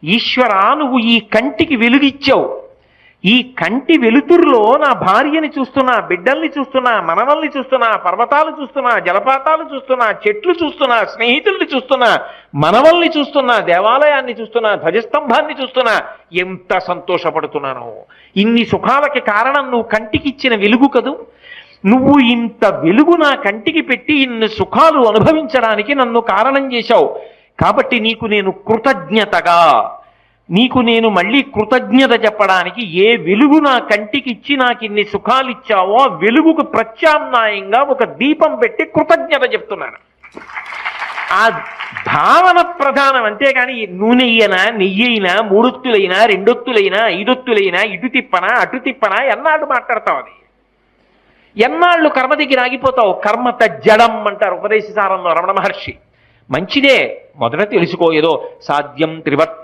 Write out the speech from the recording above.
ఈశ్వరా నువ్వు ఈ కంటికి వెలుగిచ్చావు, ఈ కంటి వెలుతురులో నా భార్యని చూస్తున్నా, బిడ్డల్ని చూస్తున్నా, మనవల్ని చూస్తున్నా, పర్వతాలు చూస్తున్నా, జలపాతాలు చూస్తున్నా, చెట్లు చూస్తున్నా, స్నేహితుల్ని చూస్తున్నా, మనవల్ని చూస్తున్నా, దేవాలయాన్ని చూస్తున్నా, ధ్వజస్తంభాన్ని చూస్తున్నా, ఎంత సంతోషపడుతున్నాను. ఇన్ని సుఖాలకి కారణం నువ్వు కంటికి ఇచ్చిన వెలుగు కదూ. నువ్వు ఇంత వెలుగు నా కంటికి పెట్టి ఇన్ని సుఖాలు అనుభవించడానికి నన్ను కారణం చేశావు. కాబట్టి నీకు నేను కృతజ్ఞతగా, నీకు నేను మళ్ళీ కృతజ్ఞత చెప్పడానికి ఏ వెలుగు నా కంటికి ఇచ్చి నాకు ఇన్ని సుఖాలు ఇచ్చావో ఆ వెలుగుకు ప్రత్యామ్నాయంగా ఒక దీపం పెట్టి కృతజ్ఞత చెప్తున్నాను. ఆ భావన ప్రధానం. అంతేగాని నూనె అయినా, నెయ్యి అయినా, మూడొత్తులైనా, రెండొత్తులైనా, ఐదొత్తులైనా, ఇటు తిప్పనా అటు తిప్పనా ఎన్నాళ్ళు మాట్లాడతావు? అది ఎన్నాళ్ళు కర్మ దగ్గర ఆగిపోతావు. కర్మత జడం అంటారు ఉపదేశసారంలో రమణ మహర్షి. మంచిదే, మొదట తెలుసుకో. ఏదో సాధ్యం త్రివర్తి